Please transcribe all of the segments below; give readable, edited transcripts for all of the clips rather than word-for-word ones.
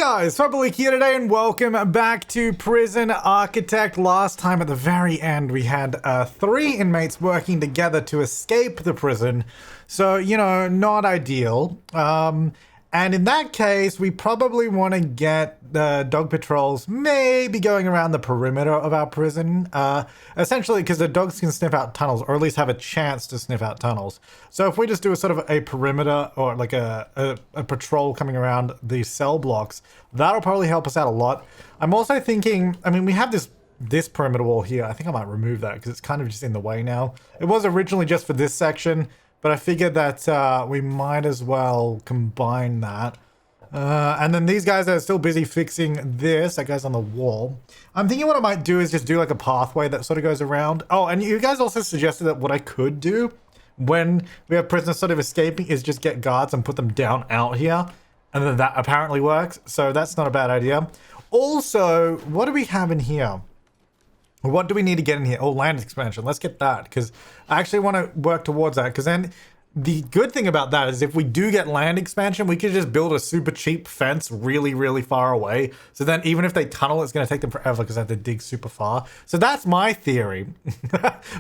Guys, Flabaliki here today and welcome back to Prison Architect. Last time at the very end we had 3 inmates working together to escape the prison. So, you know, not ideal. And in that case, we probably want to get the dog patrols maybe going around the perimeter of our prison. Essentially, because the dogs can sniff out tunnels, or at least have a chance to sniff out tunnels. So if we just do a sort of a perimeter, or like a patrol coming around these cell blocks, that'll probably help us out a lot. I'm also thinking, I mean, we have this perimeter wall here. I think I might remove that because it's kind of just in the way now. It was originally just for this section, but I figured that we might as well combine that. And then these guys are still busy fixing this. That guy's on the wall. I'm thinking what I might do is just do like a pathway that sort of goes around. Oh, and you guys also suggested that what I could do when we have prisoners sort of escaping is just get guards and put them down out here. And then that apparently works. So that's not a bad idea. Also, what do we have in here? What do we need to get in here? Oh, land expansion. Let's get that, because I actually want to work towards that. Because then the good thing about that is if we do get land expansion, we could just build a super cheap fence really, really far away. So then even if they tunnel, it's going to take them forever because they have to dig super far. So that's my theory.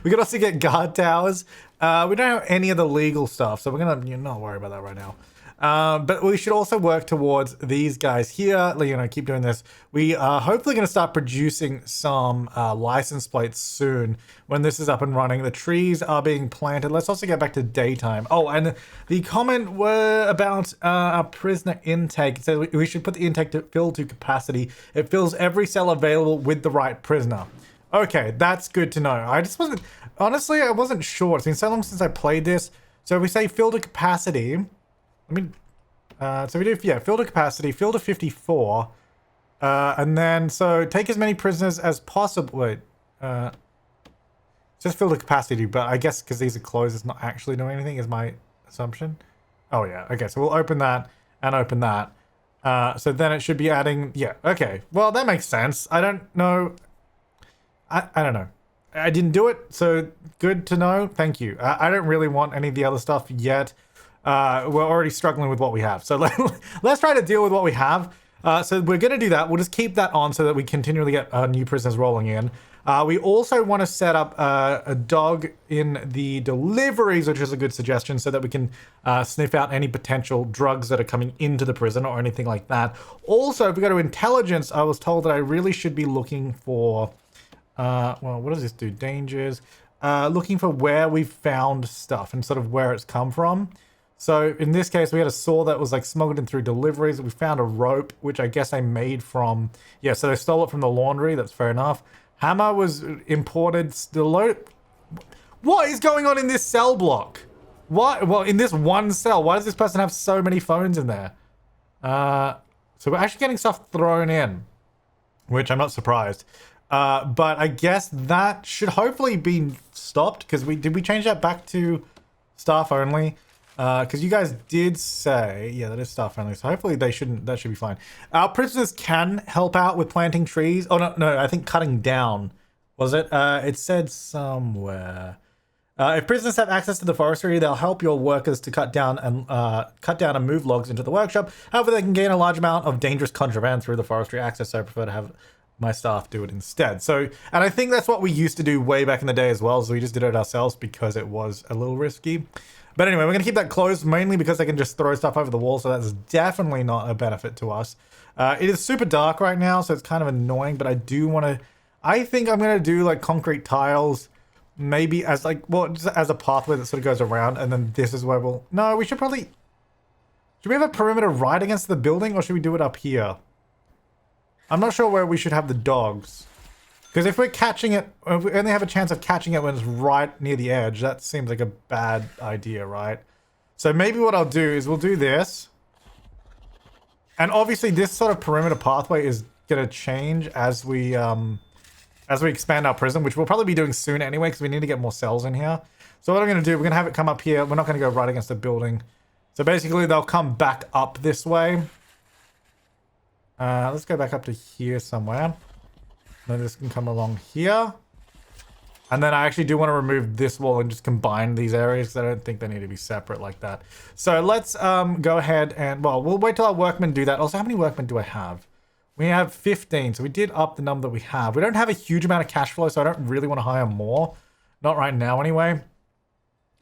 We could also get guard towers. We don't have any of the legal stuff, so we're going to not worry about that right now. But we should also work towards these guys here. You know, keep doing this. We are hopefully going to start producing some license plates soon when this is up and running. The trees are being planted. Let's also get back to daytime. Oh, and the comment were about our prisoner intake. It says we should put the intake to fill to capacity. It fills every cell available with the right prisoner. Okay, that's good to know. I just wasn't, honestly, I wasn't sure. It's been so long since I played this. So if we say fill to capacity, I mean, so we do, yeah, fill to capacity, fill to 54, and then, so take as many prisoners as possible. Wait, just fill to capacity, but I guess because these are closed, it's not actually doing anything, is my assumption. Oh, yeah, okay, so we'll open that and open that. So then it should be adding, yeah, okay, well, that makes sense. I don't know. I don't know. I didn't do it, so good to know. Thank you. I don't really want any of the other stuff yet. We're already struggling with what we have. So let's try to deal with what we have. So we're going to do that. We'll just keep that on so that we continually get new prisoners rolling in. We also want to set up a dog in the deliveries, which is a good suggestion, so that we can sniff out any potential drugs that are coming into the prison or anything like that. Also, if we go to intelligence, I was told that I really should be looking for, well, what does this do? Dangers. Looking for where we've found stuff and sort of where it's come from. So in this case, we had a saw that was like smuggled in through deliveries. We found a rope, which I guess they made from, yeah, so they stole it from the laundry. That's fair enough. Hammer was imported. What is going on in this cell block? What? Well, in this one cell, why does this person have so many phones in there? So we're actually getting stuff thrown in, which I'm not surprised. But I guess that should hopefully be stopped, because did we change that back to staff only? Because you guys did say, yeah, that is staff only, so hopefully that should be fine. Our prisoners can help out with planting trees. Oh, no, I think cutting down, was it? It said somewhere. If prisoners have access to the forestry, they'll help your workers to cut down and move logs into the workshop. However, they can gain a large amount of dangerous contraband through the forestry access, so I prefer to have my staff do it instead. So, and I think that's what we used to do way back in the day as well, so we just did it ourselves because it was a little risky. But anyway, we're going to keep that closed, mainly because they can just throw stuff over the wall, so that's definitely not a benefit to us. It is super dark right now, so it's kind of annoying, but I do want to, I think I'm going to do like concrete tiles, maybe as like, well, just as a pathway that sort of goes around, and then this is where we'll, no, we should probably, should we have a perimeter right against the building, or should we do it up here? I'm not sure where we should have the dogs. Because if we're catching it, if we only have a chance of catching it when it's right near the edge, that seems like a bad idea, right? So maybe what I'll do is we'll do this. And obviously this sort of perimeter pathway is going to change as we expand our prison, which we'll probably be doing soon anyway, because we need to get more cells in here. So what I'm going to do, we're going to have it come up here. We're not going to go right against the building. So basically they'll come back up this way. Let's go back up to here somewhere. Then this can come along here. And then I actually do want to remove this wall and just combine these areas because I don't think they need to be separate like that. So let's go ahead and, well, we'll wait till our workmen do that. Also, how many workmen do I have? We have 15, so we did up the number that we have. We don't have a huge amount of cash flow, so I don't really want to hire more. Not right now, anyway.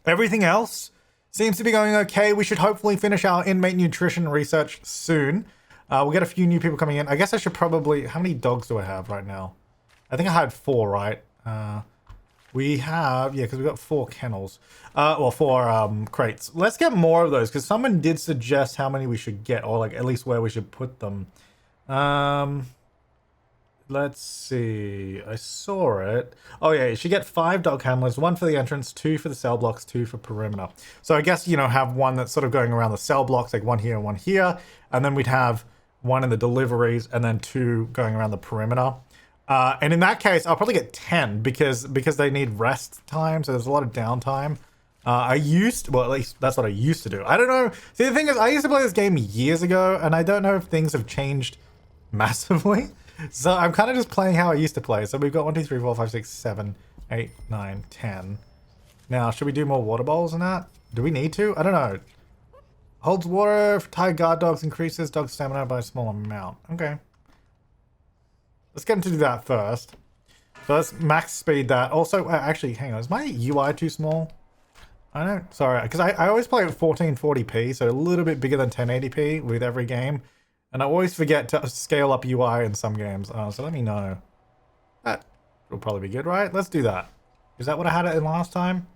Everything else seems to be going okay. We should hopefully finish our inmate nutrition research soon. We'll get a few new people coming in. I guess I should probably... How many dogs do I have right now? I think I had 4, right? We have... Yeah, because we've got 4 kennels. Well, 4 crates. Let's get more of those, because someone did suggest how many we should get, or like at least where we should put them. Let's see. I saw it. Oh yeah, you should get 5 dog handlers, 1 for the entrance, 2 for the cell blocks, 2 for perimeter. So I guess, you know, have 1 that's sort of going around the cell blocks, like 1 here, 1 here, and then we'd have 1 in the deliveries, and then 2 going around the perimeter. And in that case, I'll probably get 10 because they need rest time, so there's a lot of downtime. Well, at least that's what I used to do. I don't know. See, the thing is, I used to play this game years ago, and I don't know if things have changed massively. So I'm kind of just playing how I used to play. So we've got 1, 2, 3, 4, 5, 6, 7, 8, 9, 10. Now, should we do more water bowls than that? Do we need to? I don't know. Holds water, tie guard dogs, increases dog stamina by a small amount. Okay. Let's get him to do that first. So let's max speed that. Also, actually, hang on. Is my UI too small? I don't... Sorry, because I always play at 1440p, so a little bit bigger than 1080p with every game. And I always forget to scale up UI in some games. So let me know. That will probably be good, right? Let's do that. Is that what I had it in last time?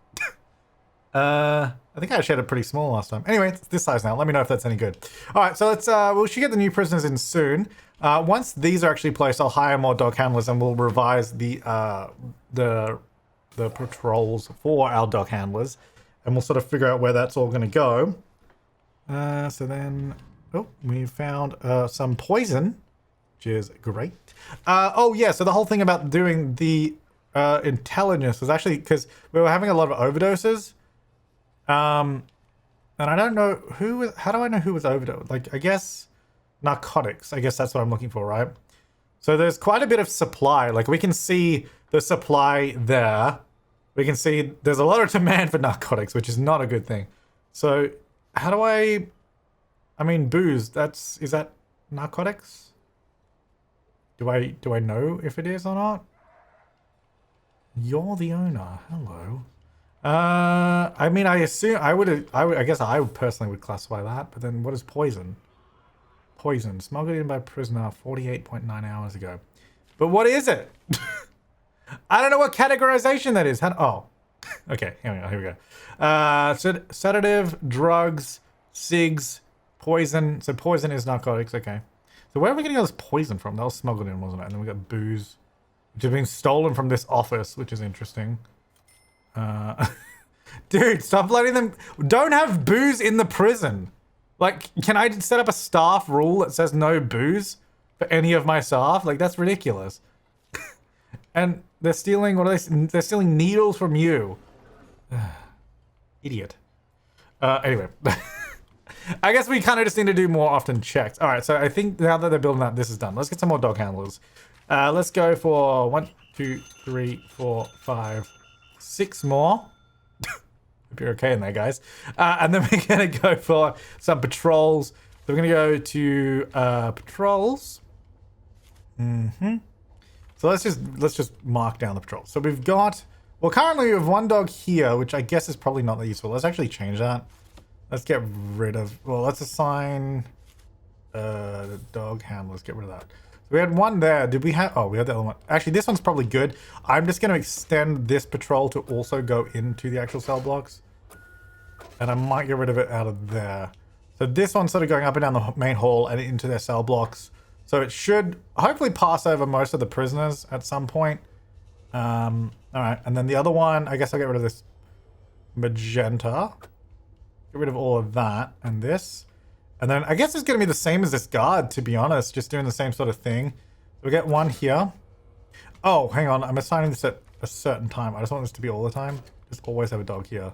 I think I actually had it pretty small last time. Anyway, it's this size now. Let me know if that's any good. All right, so let's... we should get the new prisoners in soon. Once these are actually placed, I'll hire more dog handlers and we'll revise the patrols for our dog handlers. And we'll sort of figure out where that's all going to go. So then... Oh, we found some poison, which is great. Oh, yeah, so the whole thing about doing the intelligence was actually because we were having a lot of overdoses. And I don't know who... How do I know who was overdosed? Like, I guess narcotics. I guess that's what I'm looking for, right? So there's quite a bit of supply. Like, we can see the supply there. We can see there's a lot of demand for narcotics, which is not a good thing. So how do I mean, booze, is that narcotics? Do I know if it is or not? You're the owner. Hello. I mean, I assume I guess I would personally would classify that, but then what is poison? Poison. Smuggled in by prisoner 48.9 hours ago. But what is it? I don't know what categorization that is. Oh. Okay, here we go. Sedative, drugs, cigs, poison. So poison is narcotics, okay. So where are we getting all this poison from? That was smuggled in, wasn't it? And then we got booze, which has been stolen from this office, which is interesting. Dude, stop letting them... Don't have booze in the prison. Like, can I set up a staff rule that says no booze for any of my staff? Like, that's ridiculous. And they're stealing... What are they... They're stealing needles from you. Idiot. Anyway. I guess we kind of just need to do more often checks. All right, so I think now that they're building that, this is done. Let's get some more dog handlers. Let's go for 1, 2, 3, 4, 5, 6 more. Hope you're okay in there, guys. And then we're going to go for some patrols. So we're going to go to patrols. So let's just mark down the patrols. So we've got... Well, currently we have 1 dog here, which I guess is probably not that useful. Let's actually change that. Let's get rid of... Well, let's assign the dog handlers. Get rid of that. So we had 1 there. Did we have... Oh, we had the other one. Actually, this one's probably good. I'm just going to extend this patrol to also go into the actual cell blocks. And I might get rid of it out of there. So this one's sort of going up and down the main hall and into their cell blocks. So it should hopefully pass over most of the prisoners at some point. All right. And then the other one, I guess I'll get rid of this magenta. Get rid of all of that and this. And then I guess it's going to be the same as this guard, to be honest. Just doing the same sort of thing. So we get 1 here. Oh, hang on. I'm assigning this at a certain time. I just want this to be all the time. Just always have a dog here.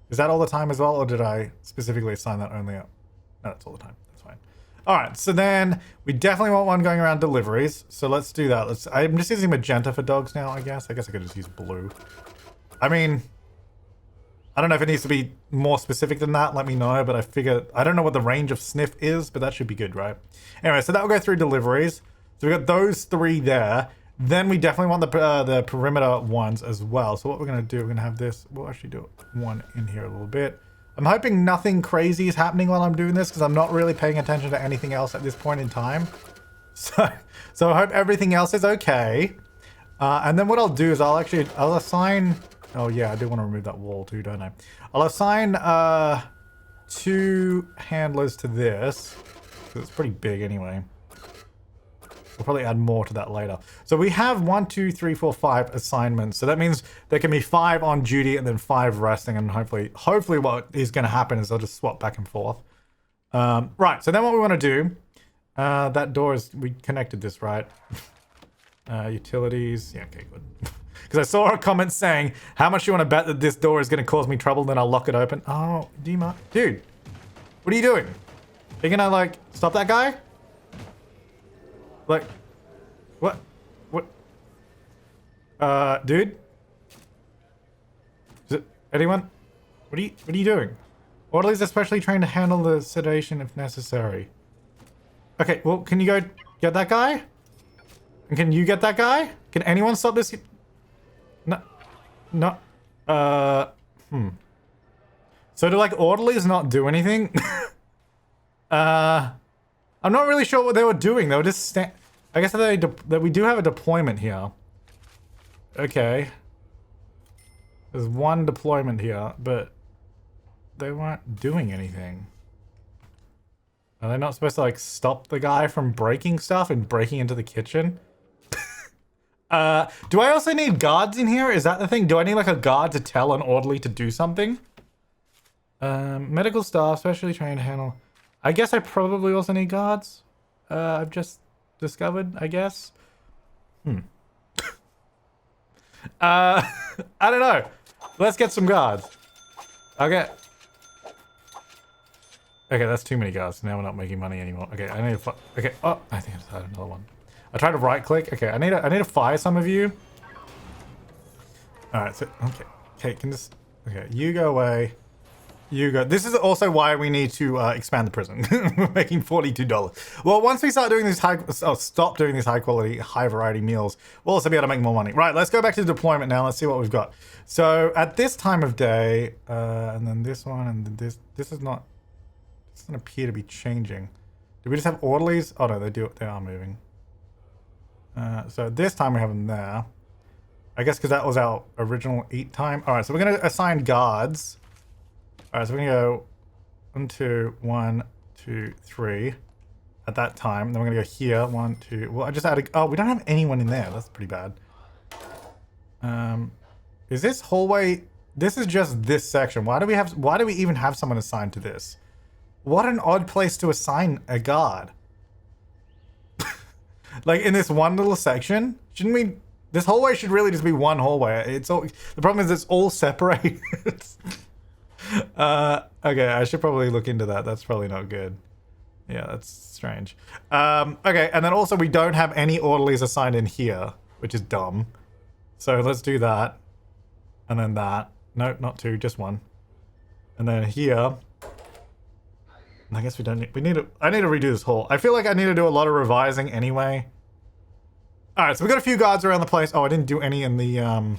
Is that all the time as well? Or did I specifically assign that only at... No, it's all the time. That's fine. All right, so then we definitely want one going around deliveries. So let's do that. I'm just using magenta for dogs now, I guess. I guess I could just use blue. I mean, I don't know if it needs to be more specific than that. Let me know, but I figure, I don't know what the range of sniff is, but that should be good, right? Anyway, so that will go through deliveries. So we got those 3 there. Then we definitely want the perimeter ones as well. So what we're going to do, we're going to have this. We'll actually do one in here a little bit. I'm hoping nothing crazy is happening while I'm doing this because I'm not really paying attention to anything else at this point in time. So I hope everything else is okay. And then what I'll do is I'll assign... Oh yeah, I do want to remove that wall too, don't I? I'll assign 2 handlers to this. Because it's pretty big anyway. We'll probably add more to that later. So we have 1, 2, 3, 4, 5 assignments. So that means there can be 5 on duty and then 5 resting. And hopefully what is going to happen is they'll just swap back and forth. Right. So then what we want to do, that door is, we connected this, right? Utilities. Yeah, okay, good. Because I saw a comment saying, how much do you want to bet that this door is going to cause me trouble? Then I'll lock it open. Oh, dude, what are you doing? Are you going to like stop that guy? Like, what? Dude? Is it anyone? What are you doing? Orderlies are specially trained to handle the sedation if necessary. Okay, well, can you go get that guy? And can you get that guy? Can anyone stop this? No. So do like orderlies not do anything? I'm not really sure what they were doing. They were just I guess that we do have a deployment here. Okay. There's one deployment here, but they weren't doing anything. Are they not supposed to like stop the guy from breaking stuff and breaking into the kitchen? Do I also need guards in here? Is that the thing? Do I need like a guard to tell an orderly to do something? Medical staff, specially trained to handle... I guess I probably also need guards. I've just discovered, I guess. I don't know. Let's get some guards. Okay, that's too many guards. Now we're not making money anymore. Okay, I need to... Okay, oh, I think I just had another one. I tried to right click. Okay, I need to fire some of you. All right, so okay, can this? Okay, you go away. You go. This is also why we need to expand the prison. We're making $42. Well, once we start doing these stop doing these high quality, high variety meals, we'll also be able to make more money. Right, let's go back to deployment now. Let's see what we've got. So at this time of day, and then this one, and then this is not. This doesn't appear to be changing. Do we just have orderlies? Oh no, they are moving. So this time we have them there. I guess because that was our original eat time. All right, so we're going to assign guards. All right, so we're going to go 1, 2, 1, 2, 3 at that time. Then we're going to go here. 1, 2. Well, I just added. Oh, we don't have anyone in there. That's pretty bad. Is this hallway? This is just this section. Why do we even have someone assigned to this? What an odd place to assign a guard. Like in this one little section, shouldn't we? This hallway should really just be one hallway. It's all. The problem is it's all separated. Okay, I should probably look into that. That's probably not good. Yeah, that's strange. Okay, and then also we don't have any orderlies assigned in here, which is dumb. So let's do that, and then that. No, not 2, just 1. And then here. I guess we don't need... I need to redo this hall. I feel like I need to do a lot of revising anyway. Alright, so we got a few guards around the place. Oh, I didn't do any in the...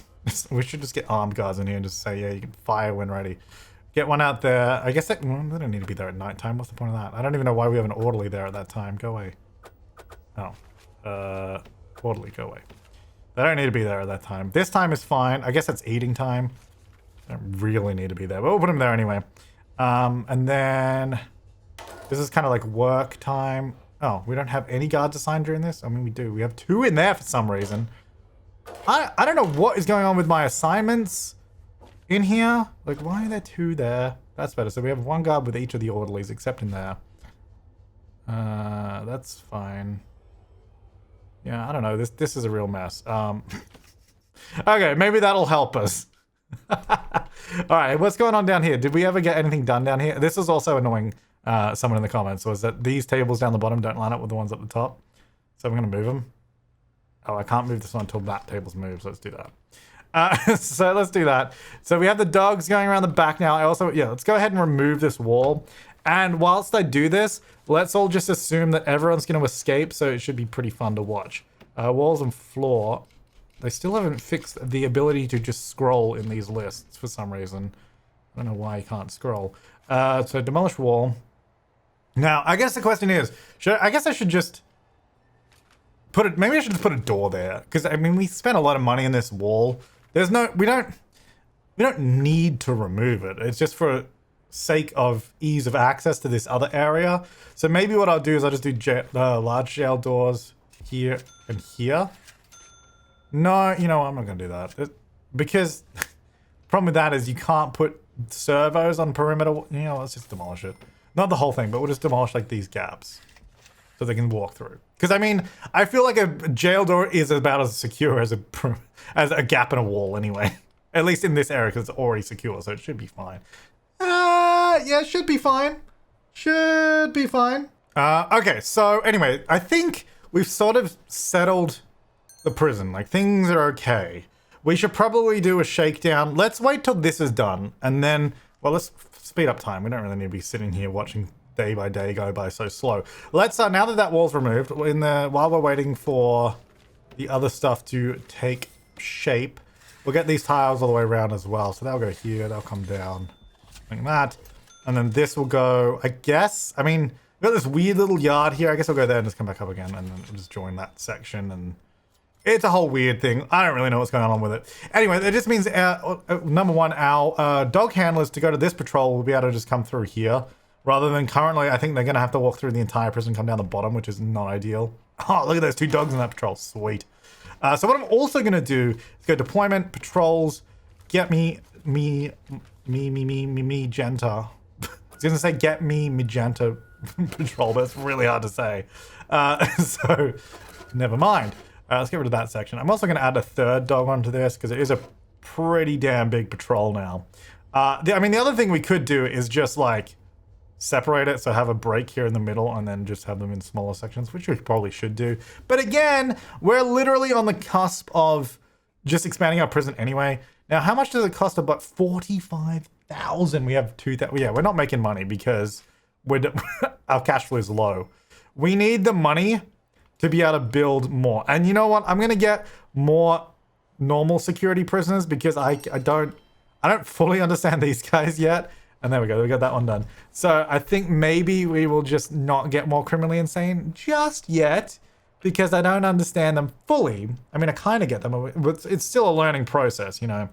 we should just get armed guards in here and just say, yeah, you can fire when ready. Get one out there. I guess they don't need to be there at night time. What's the point of that? I don't even know why we have an orderly there at that time. Go away. Oh. Orderly, go away. They don't need to be there at that time. This time is fine. I guess that's eating time. They don't really need to be there, but we'll put them there anyway. And then... This is kind of like work time. Oh, we don't have any guards assigned during this? I mean, we do. We have 2 in there for some reason. I don't know what is going on with my assignments in here. Like, why are there 2 there? That's better. So we have 1 guard with each of the orderlies, except in there. That's fine. Yeah, I don't know. This is a real mess. Okay, maybe that'll help us. All right, what's going on down here? Did we ever get anything done down here? This is also annoying. someone in the comments, was that these tables down the bottom don't line up with the ones at the top. So I'm going to move them. Oh, I can't move this one until that table's moved, so let's do that. So let's do that. So we have the dogs going around the back now. Let's go ahead and remove this wall. And whilst I do this, let's all just assume that everyone's going to escape, so it should be pretty fun to watch. Walls and floor. They still haven't fixed the ability to just scroll in these lists for some reason. I don't know why you can't scroll. So demolish wall. Now, I guess the question is, I guess I should just maybe I should just put a door there. Because, I mean, we spent a lot of money in this wall. We don't need to remove it. It's just for sake of ease of access to this other area. So maybe what I'll do is I'll just do large jail doors here and here. No, you know what? I'm not going to do that. Because the problem with that is you can't put servos on perimeter. You know, let's just demolish it. Not the whole thing, but we'll just demolish like these gaps so they can walk through. Because I mean, I feel like a jail door is about as secure as a gap in a wall anyway. At least in this area, because it's already secure, so it should be fine. Yeah, it should be fine. Should be fine. Okay, so anyway, I think we've sort of settled the prison. Like, things are okay. We should probably do a shakedown. Let's wait till this is done, and then, well, let's speed up time. We don't really need to be sitting here watching day by day go by so slow. Let's, now that wall's removed, while we're waiting for the other stuff to take shape, we'll get these tiles all the way around as well. So they'll go here, they'll come down, like that. And then this will go, I guess, I mean, we've got this weird little yard here. I guess I'll go there and just come back up again, and then we'll just join that section. And it's a whole weird thing. I don't really know what's going on with it. Anyway, it just means, number one, our dog handlers to go to this patrol will be able to just come through here. Rather than currently, I think they're going to have to walk through the entire prison, come down the bottom, which is not ideal. Oh, look at those 2 dogs in that patrol. Sweet. So what I'm also going to do is go deployment, patrols, get me magenta. I was going to say get me magenta patrol, but it's really hard to say. So never mind. Let's get rid of that section. I'm also going to add a 3rd dog onto this because it is a pretty damn big patrol now. I mean, the other thing we could do is just like separate it, so have a break here in the middle and then just have them in smaller sections, which we probably should do. But again, we're literally on the cusp of just expanding our prison anyway. Now, how much does it cost? About 45,000. We have 2,000. Yeah, we're not making money because our cash flow is low. We need the money to be able to build more. And you know what? I'm going to get more normal security prisoners because I don't fully understand these guys yet. And there we go, we got that one done. So I think maybe we will just not get more criminally insane just yet because I don't understand them fully. I mean, I kind of get them, but it's still a learning process, you know.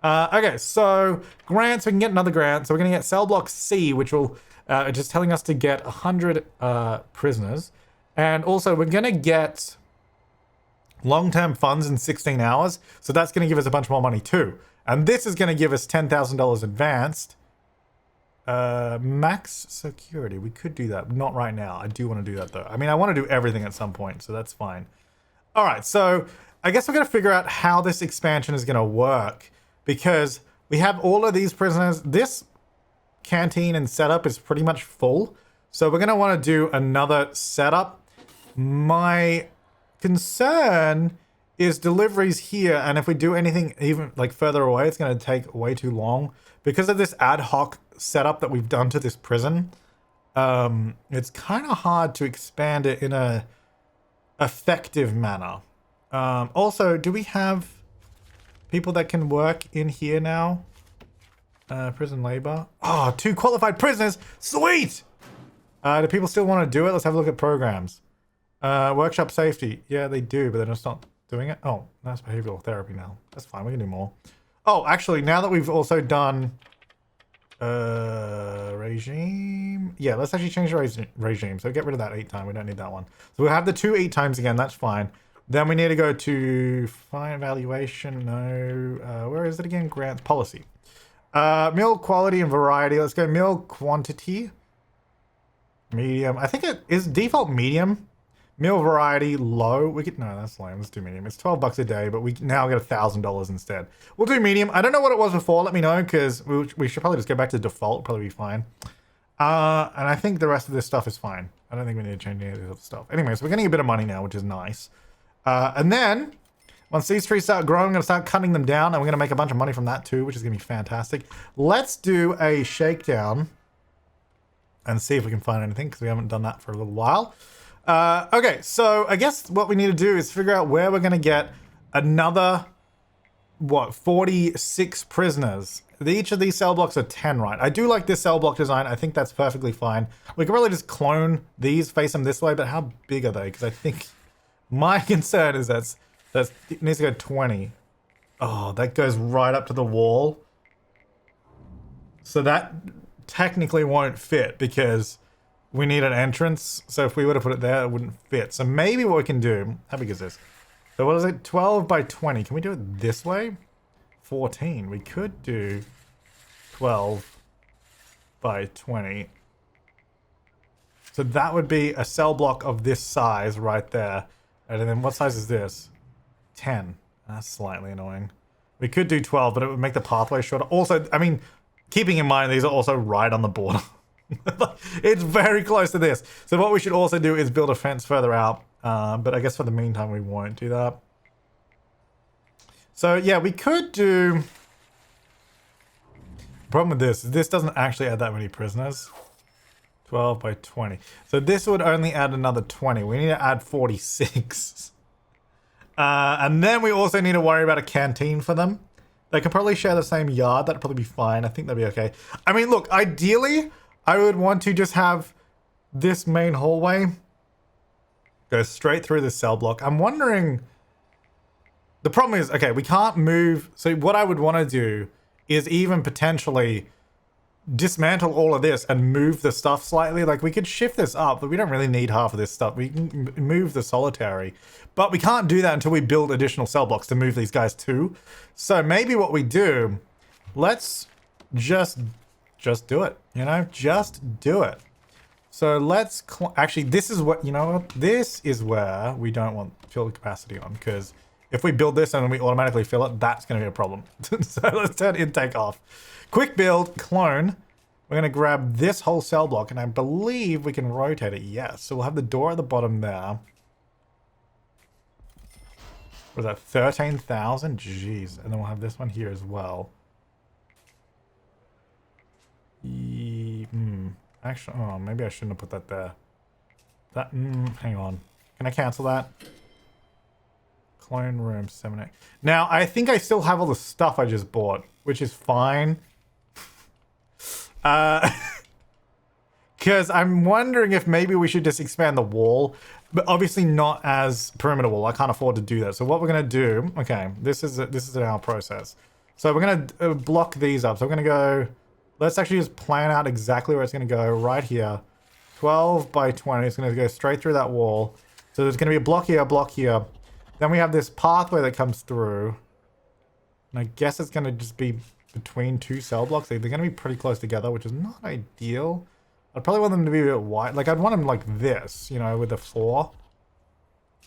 Okay, so grants, we can get another grant. So we're going to get cell block C, which will just telling us to get 100 prisoners. And also we're going to get long-term funds in 16 hours. So that's going to give us a bunch more money too. And this is going to give us $10,000 advanced. Max security. We could do that. Not right now. I do want to do that though. I mean, I want to do everything at some point, so that's fine. All right, so I guess we're going to figure out how this expansion is going to work because we have all of these prisoners. This canteen and setup is pretty much full. So we're going to want to do another setup. My concern is deliveries here. And if we do anything even like further away, it's going to take way too long because of this ad hoc setup that we've done to this prison. It's kind of hard to expand it in a effective manner. Also, do we have people that can work in here now? Prison labor. Oh, 2 qualified prisoners. Sweet. Do people still want to do it? Let's have a look at programs. Workshop safety. Yeah, they do, but they're just not doing it. Oh, that's behavioral therapy now. That's fine. We can do more. Oh, actually, now that we've also done regime. Yeah, let's actually change the regime. So get rid of that 8 time. We don't need that one. So we'll have the 2 8 times again. That's fine. Then we need to go to fine evaluation. No, where is it again? Grants policy. Meal quality and variety. Let's go meal quantity. Medium. I think it is default medium. Meal variety low. We could, no, that's lame. Let's do medium. It's $12 a day, but we now get $1,000 instead. We'll do medium. I don't know what it was before. Let me know because we should probably just go back to default. Probably be fine. And I think the rest of this stuff is fine. I don't think we need to change any of this other stuff. Anyways, we're getting a bit of money now, which is nice. And then, once these trees start growing, I'm going to start cutting them down, and we're going to make a bunch of money from that too, which is going to be fantastic. Let's do a shakedown and see if we can find anything, because we haven't done that for a little while. Okay, so I guess what we need to do is figure out where we're going to get another, 46 prisoners. Each of these cell blocks are 10, right? I do like this cell block design. I think that's perfectly fine. We can really just clone these, face them this way, but how big are they? Because I think my concern is that it needs to go 20. Oh, that goes right up to the wall. So that technically won't fit because we need an entrance. So if we were to put it there, it wouldn't fit. So maybe what we can do, how big is this? So what is it? 12 by 20. Can we do it this way? 14. We could do 12 by 20. So that would be a cell block of this size right there. And then what size is this? 10. That's slightly annoying. We could do 12, but it would make the pathway shorter. Also, I mean, keeping in mind these are also right on the border. It's very close to this. So what we should also do is build a fence further out. But I guess for the meantime, we won't do that. So yeah, we could do... The problem with this doesn't actually add that many prisoners. 12 by 20. So this would only add another 20. We need to add 46. And then we also need to worry about a canteen for them. They can probably share the same yard. That'd probably be fine. I think that'd be okay. I mean, look, ideally, I would want to just have this main hallway go straight through the cell block. I'm wondering... The problem is, okay, we can't move. So what I would want to do is even potentially dismantle all of this and move the stuff slightly. Like, we could shift this up, but we don't really need half of this stuff. We can move the solitary, but we can't do that until we build additional cell blocks to move these guys to. So maybe what we do, let's just do it, you know, just do it. So let's, actually, this is what, you know what? This is where we don't want fill capacity on, because if we build this and then we automatically fill it, that's going to be a problem. So let's turn intake off. Quick build, clone. We're going to grab this whole cell block, and I believe we can rotate it. Yes. So we'll have the door at the bottom there. What is that? 13,000? Jeez. And then we'll have this one here as well. Actually, oh, maybe I shouldn't have put that there. That, hang on. Can I cancel that? Clone room 7A. Now, I think I still have all the stuff I just bought, which is fine. Because I'm wondering if maybe we should just expand the wall, but obviously not as perimeter wall. I can't afford to do that. So what we're going to do, okay, this is our process. So we're going to block these up. So we're going to go, let's actually just plan out exactly where it's going to go right here. 12 by 20. It's going to go straight through that wall. So there's going to be a block here, a block here. Then we have this pathway that comes through. And I guess it's going to just be between two cell blocks. They're going to be pretty close together, which is not ideal. I'd probably want them to be a bit wide. Like, I'd want them like this, you know, with the floor.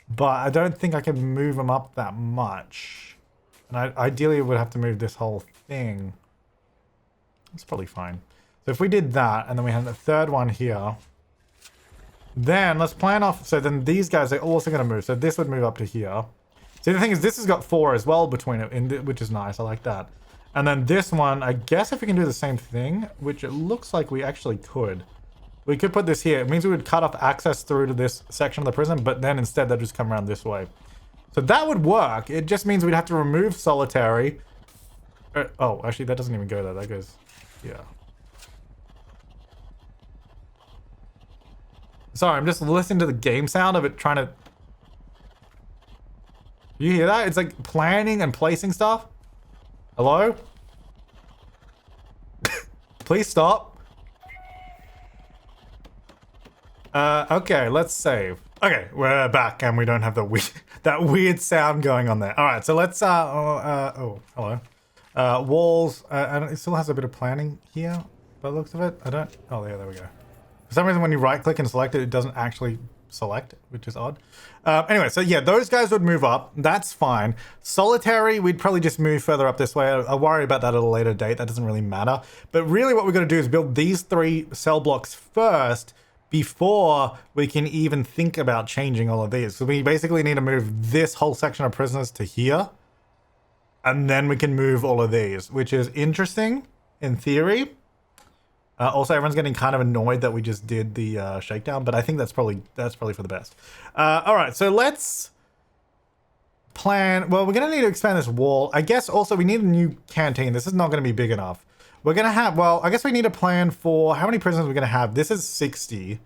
But I don't think I can move them up that much. And I ideally would have to move this whole thing. That's probably fine. So if we did that, and then we had the third one here... Then let's plan off. So then these guys are also going to move. So this would move up to here. See, the thing is, this has got 4 as well between it, which is nice. I like that. And then this one, I guess if we can do the same thing, which it looks like we actually could. We could put this here. It means we would cut off access through to this section of the prison, but then instead they'd just come around this way. So that would work. It just means we'd have to remove solitary. Oh, actually, that doesn't even go there. That goes here. Sorry, I'm just listening to the game sound of it trying to... You hear that? It's like planning and placing stuff. Hello? Please stop. Okay, let's save. Okay, we're back and we don't have that weird sound going on there. All right, so let's, oh, hello. Walls, and it still has a bit of planning here by the looks of it. I don't, oh, yeah, there we go. For some reason, when you right click and select it, it doesn't actually select, which is odd. Anyway, so yeah, those guys would move up. That's fine. Solitary, we'd probably just move further up this way. I'll worry about that at a later date. That doesn't really matter. But really what we're going to do is build these 3 cell blocks first before we can even think about changing all of these. So we basically need to move this whole section of prisoners to here. And then we can move all of these, which is interesting in theory. Also, everyone's getting kind of annoyed that we just did the shakedown, but I think that's probably for the best. All right, so let's plan. Well, we're going to need to expand this wall. I guess also we need a new canteen. This is not going to be big enough. We're going to have, well, I guess we need a plan for how many prisoners we're going to have. This is 60,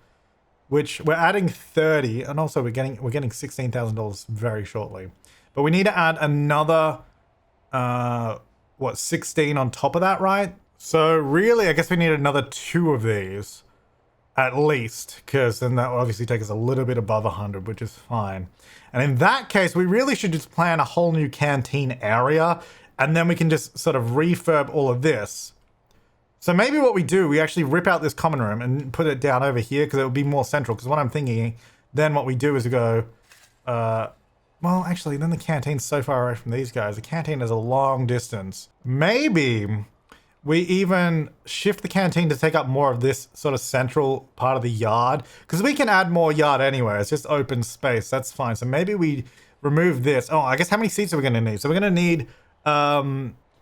which we're adding 30, and also we're getting $16,000 very shortly. But we need to add another, 16 on top of that, right? So really, I guess we need another 2 of these, at least, because then that will obviously take us a little bit above 100, which is fine. And in that case, we really should just plan a whole new canteen area, and then we can just sort of refurb all of this. So maybe what we do, we actually rip out this common room and put it down over here, because it would be more central. Because what I'm thinking, then what we do is we go, well, actually, then the canteen's so far away from these guys. The canteen is a long distance. Maybe we even shift the canteen to take up more of this sort of central part of the yard, because we can add more yard anywhere. It's just open space. That's fine. So maybe we remove this. Oh, I guess how many seats are we going to need? So we're going to need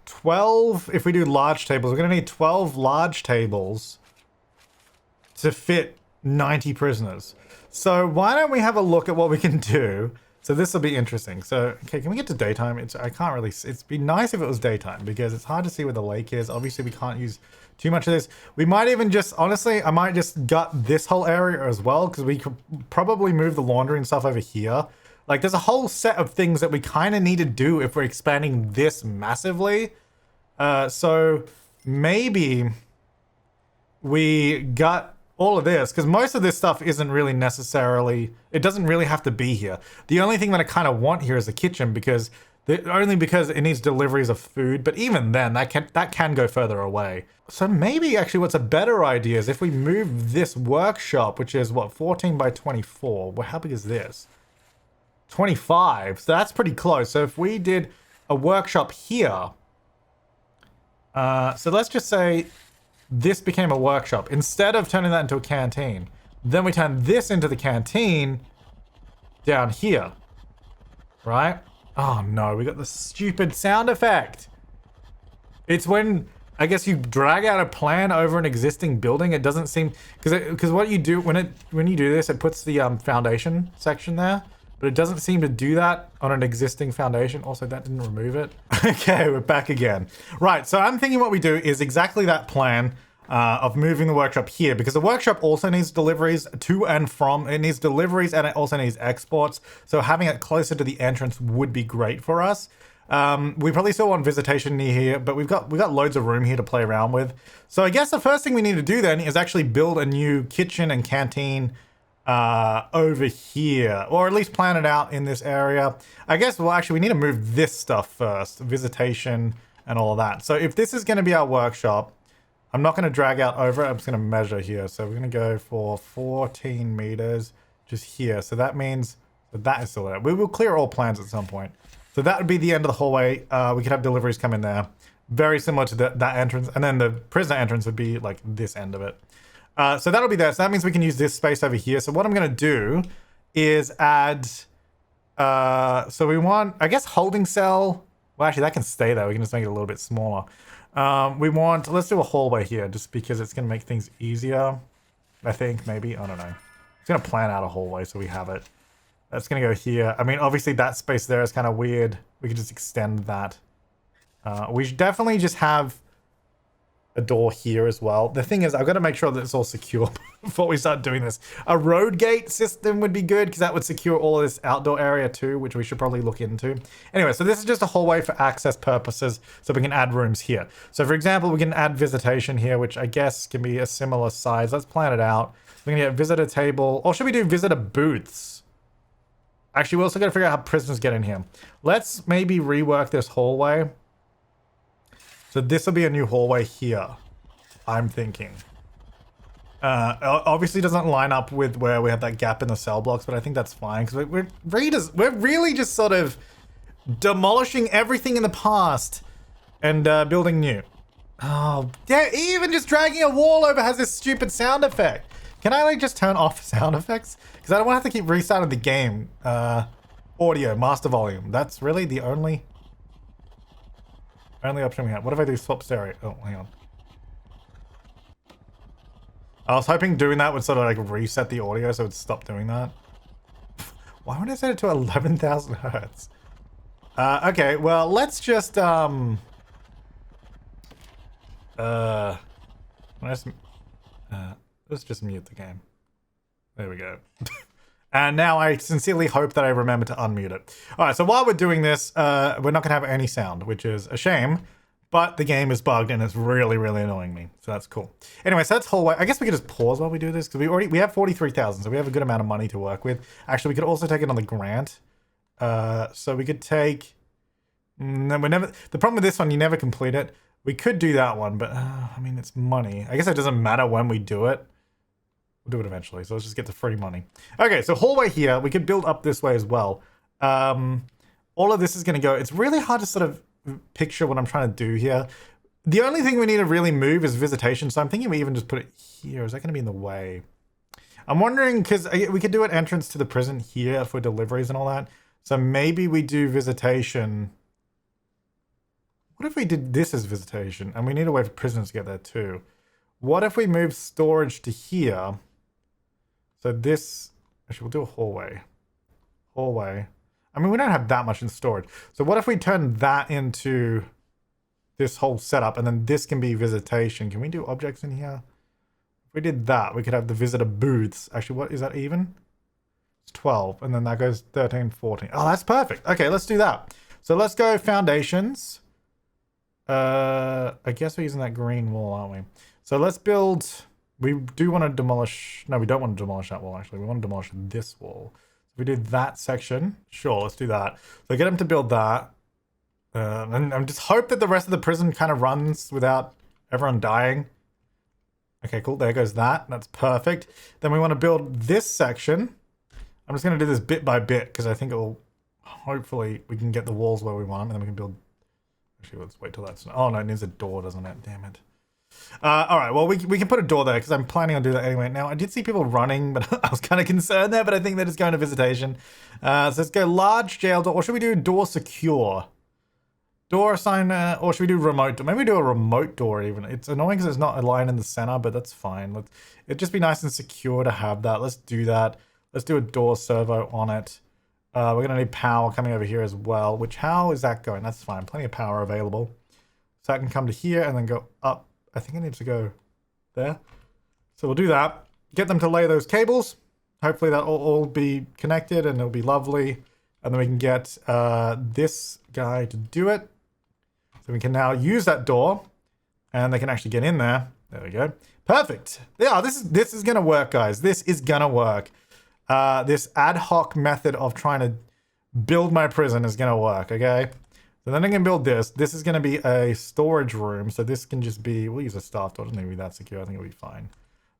12 if we do large tables. We're going to need 12 large tables to fit 90 prisoners. So why don't we have a look at what we can do? So this will be interesting. So, okay, can we get to daytime? I can't really, it'd be nice if it was daytime because it's hard to see where the lake is. Obviously, we can't use too much of this. We might even just, honestly, I might just gut this whole area as well because we could probably move the laundry and stuff over here. Like, there's a whole set of things that we kind of need to do if we're expanding this massively. So maybe we gut all of this, because most of this stuff isn't really necessarily, it doesn't really have to be here. The only thing that I kind of want here is a kitchen, because only because it needs deliveries of food, but even then that can go further away. So maybe actually what's a better idea is if we move this workshop, which is what, 14 by 24. Well, how big is this? 25. So that's pretty close. So if we did a workshop here, so let's just say this became a workshop. Instead of turning that into a canteen, then we turn this into the canteen down here. Right? Oh no, we got the stupid sound effect. It's when, I guess, you drag out a plan over an existing building. It doesn't seem, because what you do when you do this, it puts the foundation section there, but it doesn't seem to do that on an existing foundation. Also, that didn't remove it. Okay, we're back again. Right, so I'm thinking what we do is exactly that plan of moving the workshop here, because the workshop also needs deliveries to and from. It needs deliveries and it also needs exports. So having it closer to the entrance would be great for us. We probably still want visitation near here, but we've got loads of room here to play around with. So I guess the first thing we need to do then is actually build a new kitchen and canteen over here, or at least plan it out in this area. I guess, well, actually we need to move this stuff first, visitation and all of that. So if this is going to be our workshop, I'm not going to drag out over it. I'm just going to measure here. So we're going to go for 14 meters just here. So that means that is still there. We will clear all plans at some point. So that would be the end of the hallway. We could have deliveries come in there. Very similar to that entrance. And then the prisoner entrance would be like this end of it. So that'll be there. So that means we can use this space over here. So what I'm going to do is add, so we want, I guess, holding cell. Well, actually that can stay there. We can just make it a little bit smaller. Let's do a hallway here just because it's going to make things easier. I think maybe, I don't know. It's going to plan out a hallway so we have it. That's going to go here. I mean, obviously that space there is kind of weird. We could just extend that. We should definitely just have a door here as well. The thing is, I've got to make sure that it's all secure before we start doing this. A road gate system would be good because that would secure all of this outdoor area too, which we should probably look into. Anyway, so this is just a hallway for access purposes, so we can add rooms here. So for example, we can add visitation here, which I guess can be a similar size. Let's plan it out. We're gonna get visitor table, or should we do visitor booths? Actually, we also got to figure out how prisoners get in here. Let's maybe rework this hallway. So this will be a new hallway here, I'm thinking. Obviously doesn't line up with where we have that gap in the cell blocks, but I think that's fine because we're really just sort of demolishing everything in the past and building new. Oh, yeah, even just dragging a wall over has this stupid sound effect. Can I like just turn off sound effects? Because I don't want to have to keep restarting the game. Audio, master volume. That's really the only option we have. What if I do swap stereo? Oh, hang on. I was hoping doing that would sort of like reset the audio so it would stop doing that. Why would I set it to 11,000 hertz? Okay, well, let's just, let's just mute the game. There we go. And now I sincerely hope that I remember to unmute it. All right, so while we're doing this, we're not gonna have any sound, which is a shame, but the game is bugged and it's really, really annoying me. So that's cool. Anyway, so that's hallway. I guess we could just pause while we do this because we have 43,000, so we have a good amount of money to work with. Actually, we could also take it on the grant. So we could take, no, the problem with this one, you never complete it. We could do that one, but I mean, it's money. I guess it doesn't matter when we do it. We'll do it eventually. So let's just get the free money. Okay, so hallway here. We could build up this way as well. All of this is going to go. It's really hard to sort of picture what I'm trying to do here. The only thing we need to really move is visitation. So I'm thinking we even just put it here. Is that going to be in the way? I'm wondering because we could do an entrance to the prison here for deliveries and all that. So maybe we do visitation. What if we did this as visitation? And we need a way for prisoners to get there too. What if we move storage to here? So this, actually we'll do a hallway. Hallway. I mean, we don't have that much in storage. So what if we turn that into this whole setup and then this can be visitation? Can we do objects in here? If we did that, we could have the visitor booths. Actually, what is that even? It's 12 and then that goes 13, 14. Oh, that's perfect. Okay, let's do that. So let's go foundations. I guess we're using that green wall, aren't we? So let's build, we do want to demolish, no, we don't want to demolish that wall actually. We want to demolish this wall. If we do that section, sure, let's do that. So get them to build that. And I'm just hope that the rest of the prison kind of runs without everyone dying. Okay, cool, there goes that. That's perfect. Then we want to build this section. I'm just going to do this bit by bit because I think it will, hopefully we can get the walls where we want them and then we can build. Actually, let's wait till that's... Oh, no, it needs a door, doesn't it? Damn it. All right, well, we can put a door there because I'm planning on doing that anyway. Now, I did see people running, but I was kind of concerned there, but I think they're just going to visitation. So let's go large jail door, or should we do door secure? Door assign, or should we do remote door? Maybe we do a remote door even. It's annoying because it's not a line in the center, but that's fine. It'd just be nice and secure to have that. Let's do that. Let's do a door servo on it. We're going to need power coming over here as well, which how is that going? That's fine. Plenty of power available. So I can come to here and then go up. I think it needs to go there. So we'll do that. Get them to lay those cables. Hopefully that'll all be connected and it'll be lovely. And then we can get this guy to do it. So we can now use that door and they can actually get in there. There we go. Perfect. Yeah, this is going to work, guys. This is going to work. This ad hoc method of trying to build my prison is going to work, okay? So then I can build this. This is going to be a storage room. So this can just be, we'll use a staff door. It doesn't need to be that secure. I think it'll be fine.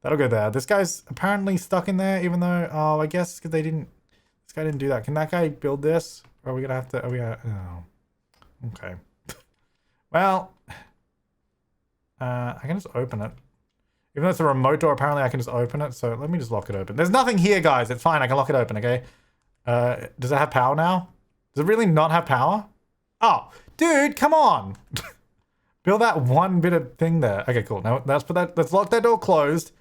That'll go there. This guy's apparently stuck in there, even though, oh, I guess because this guy didn't do that. Can that guy build this? Or are we going to have to, oh, okay. Well, I can just open it. Even though it's a remote door, apparently I can just open it. So let me just lock it open. There's nothing here, guys. It's fine. I can lock it open, okay? Does it have power now? Does it really not have power? Oh, dude, come on. Build that one bit of thing there. Okay, cool. Now let's lock that door closed.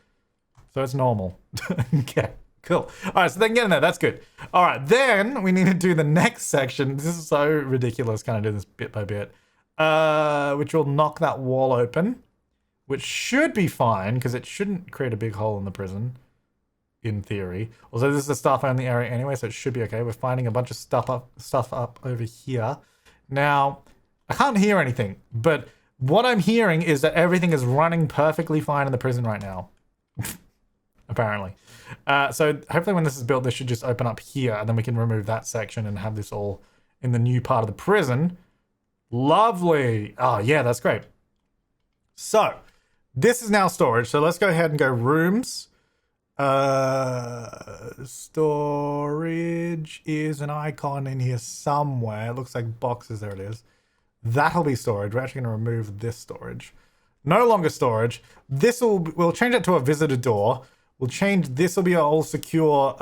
So it's normal. Okay, cool. All right, so they can get in there. That's good. All right, then we need to do the next section. This is so ridiculous. Kind of do this bit by bit. Which will knock that wall open. Which should be fine, because it shouldn't create a big hole in the prison, in theory. Also, this is a staff-only area anyway, so it should be okay. We're finding a bunch of stuff up over here. Now, I can't hear anything, but what I'm hearing is that everything is running perfectly fine in the prison right now. Apparently. So hopefully when this is built, this should just open up here, and then we can remove that section and have this all in the new part of the prison. Lovely. Oh, yeah, that's great. So, This is now storage. So let's go ahead and go rooms. Storage is an icon in here somewhere. It looks like boxes. There it is. That'll be storage. We're actually going to remove this storage. No longer storage. We'll change it to a visitor door. We'll change, this will be our all secure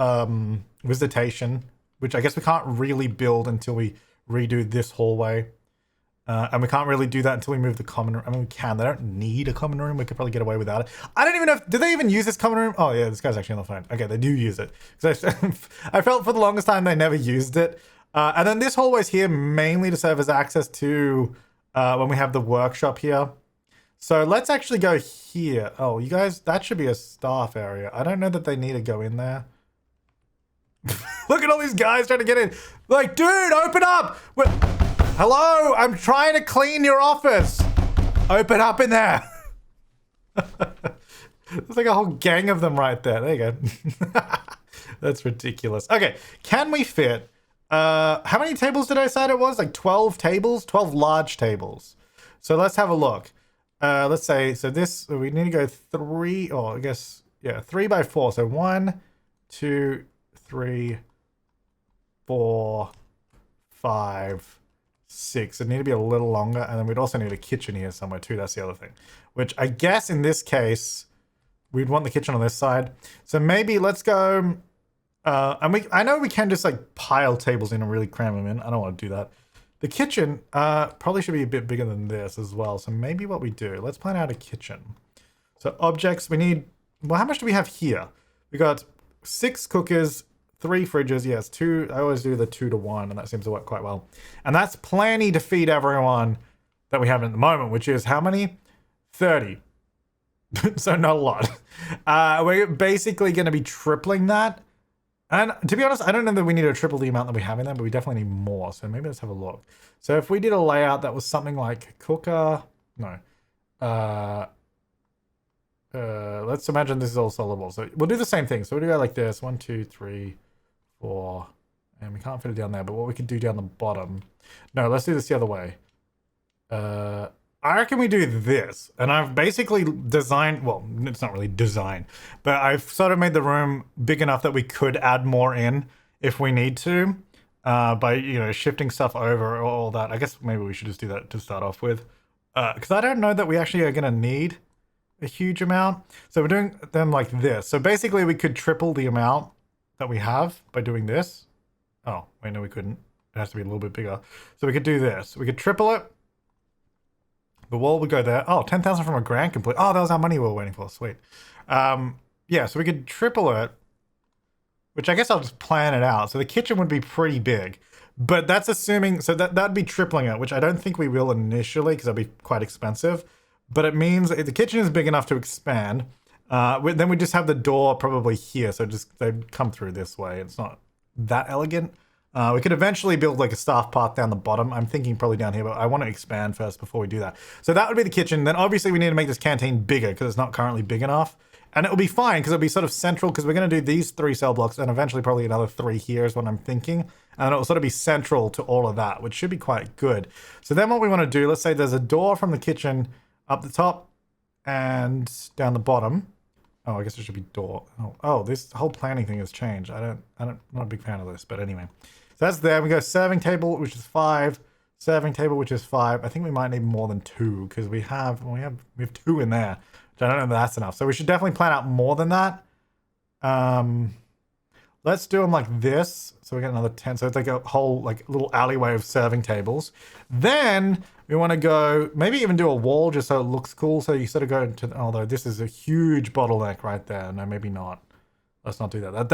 visitation, which I guess we can't really build until we redo this hallway. And we can't really do that until we move the common room. I mean, we can. They don't need a common room. We could probably get away without it. I don't even know do they even use this common room? Oh, yeah, this guy's actually on the phone. Okay, they do use it. Because I felt for the longest time they never used it. And then this hallway's here mainly to serve as access to when we have the workshop here. So let's actually go here. Oh, you guys, that should be a staff area. I don't know that they need to go in there. Look at all these guys trying to get in. Like, dude, open up! Hello, I'm trying to clean your office. Open up in there. There's like a whole gang of them right there. There you go. That's ridiculous. Okay, can we fit... how many tables did I say it was? Like 12 tables? 12 large tables. So let's have a look. Let's say, so this, we need to go 3, or I guess, yeah, 3 by 4. So 1, 2, 3, 4, 5, 6. It need to be a little longer. And then we'd also need a kitchen here somewhere too. That's the other thing, which I guess in this case, we'd want the kitchen on this side. So maybe let's go, I know we can just like pile tables in and really cram them in. I don't want to do that. The kitchen probably should be a bit bigger than this as well. So maybe what we do, let's plan out a kitchen. So objects, we need, well, how much do we have here? We got 6 cookers, 3 fridges. Yes, 2. I always do the 2 to 1, and that seems to work quite well. And that's plenty to feed everyone that we have at the moment, which is how many? 30. So not a lot. We're basically going to be tripling that. And to be honest, I don't know that we need to triple the amount that we have in there, but we definitely need more. So maybe let's have a look. So if we did a layout that was something like cooker, no. Let's imagine this is all solid. So we'll do the same thing. So we'll go like this, 1, 2, 3, 4, and we can't fit it down there, but what we could do down the bottom. No, let's do this the other way. I reckon we do this, and I've basically designed, well, it's not really design, but I've sort of made the room big enough that we could add more in if we need to, by, you know, shifting stuff over or all that. I guess maybe we should just do that to start off with, because I don't know that we actually are going to need a huge amount. So we're doing them like this. So basically we could triple the amount that we have by doing this. Oh, wait, no, we couldn't. It has to be a little bit bigger. So we could do this. We could triple it. The wall would go there. Oh, 10,000 from a grand complete. Oh, that was our money we were waiting for. Sweet. Yeah, so we could triple it, which I guess I'll just plan it out. So the kitchen would be pretty big, but that's assuming, so that'd be tripling it, which I don't think we will initially because that'd be quite expensive, but it means if the kitchen is big enough to expand. Then we just have the door probably here. So just they'd come through this way. It's not that elegant. We could eventually build like a staff path down the bottom. I'm thinking probably down here, but I want to expand first before we do that. So that would be the kitchen. Then obviously we need to make this canteen bigger because it's not currently big enough. And it'll be fine because it'll be sort of central because we're going to do these 3 cell blocks and eventually probably another 3 here is what I'm thinking. And it'll sort of be central to all of that, which should be quite good. So then what we want to do, let's say there's a door from the kitchen up the top and down the bottom. Oh, I guess there should be door. Oh, this whole planning thing has changed. I'm not a big fan of this, but anyway. So that's there. We go serving table, which is 5. Serving table, which is 5. I think we might need more than 2 because we have 2 in there. Which I don't know if that's enough. So we should definitely plan out more than that. Let's do them like this. So we get another 10. So it's like a whole like little alleyway of serving tables. Then we want to go maybe even do a wall just so it looks cool. So you sort of go into, although this is a huge bottleneck right there. No, maybe not. Let's not do that.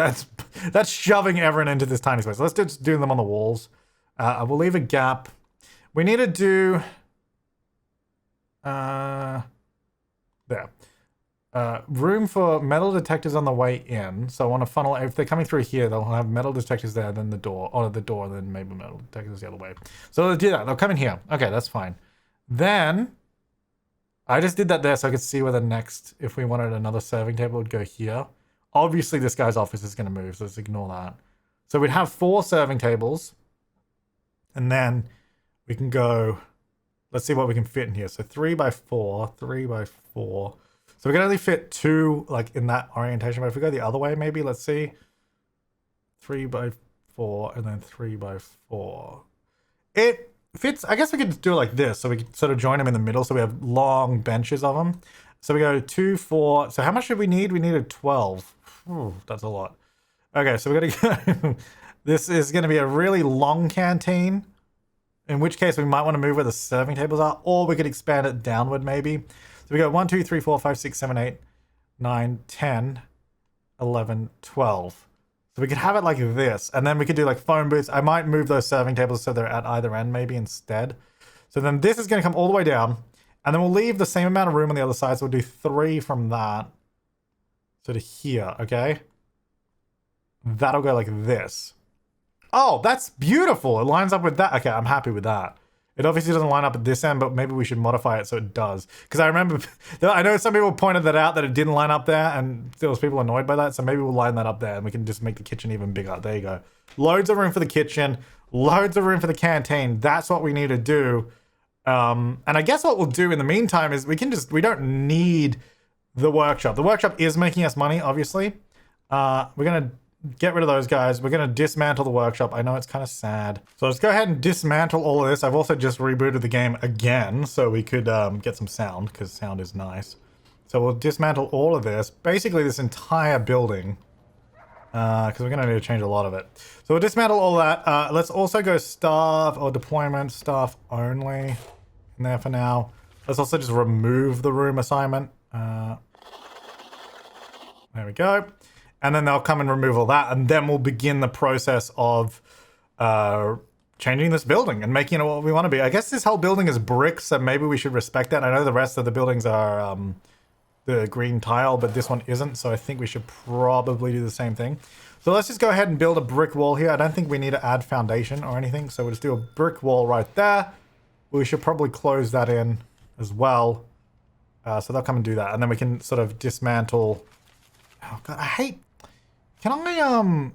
That's shoving everyone into this tiny space. Let's just do them on the walls. I will leave a gap. We need to do there. Room for metal detectors on the way in. So I want to funnel, if they're coming through here, they'll have metal detectors there, then the door, then maybe metal detectors the other way. So they'll do that. They'll come in here. Okay, that's fine. Then I just did that there so I could see where the next, if we wanted another serving table, would go here. Obviously, this guy's office is going to move, so let's ignore that. So we'd have 4 serving tables. And then we can go, let's see what we can fit in here. So 3 by 4, 3 by 4. So we can only fit 2 like in that orientation. But if we go the other way, maybe, let's see. 3 by 4 and then 3 by 4. It fits. I guess we could just do it like this. So we could sort of join them in the middle. So we have long benches of them. So we go 2, 4. So how much did we need? We needed 12. Ooh, that's a lot. Okay, so we're going to go. This is going to be a really long canteen. In which case we might want to move where the serving tables are. Or we could expand it downward maybe. So we go 1, 2, 3, 4, 5, 6, 7, 8, 9, 10, 11, 12. So we could have it like this. And then we could do like phone booths. I might move those serving tables so they're at either end maybe instead. So then this is going to come all the way down. And then we'll leave the same amount of room on the other side. So we'll do 3 from that. So to here, okay? That'll go like this. Oh, that's beautiful. It lines up with that. Okay, I'm happy with that. It obviously doesn't line up at this end, but maybe we should modify it so it does. Because I remember, I know some people pointed that out, that it didn't line up there, and there was people annoyed by that, so maybe we'll line that up there, and we can just make the kitchen even bigger. There you go. Loads of room for the kitchen, loads of room for the canteen. That's what we need to do. And I guess what we'll do in the meantime is we don't need the workshop. The workshop is making us money, obviously. We're going to get rid of those guys. We're going to dismantle the workshop. I know it's kind of sad. So let's go ahead and dismantle all of this. I've also just rebooted the game again so we could get some sound, because sound is nice. So we'll dismantle all of this. Basically this entire building. Because we're going to need to change a lot of it. So we'll dismantle all that. Let's also go staff or deployment staff only in there for now. Let's also just remove the room assignment. There we go. And then they'll come and remove all that, and then we'll begin the process of changing this building and making it what we want to be. I guess this whole building is brick, so maybe we should respect that. I know the rest of the buildings are the green tile, but this one isn't, so I think we should probably do the same thing. So let's just go ahead and build a brick wall here. I don't think we need to add foundation or anything, so we'll just do a brick wall right there. We should probably close that in as well. So they'll come and do that, and then we can sort of dismantle. Oh god, I hate. Can I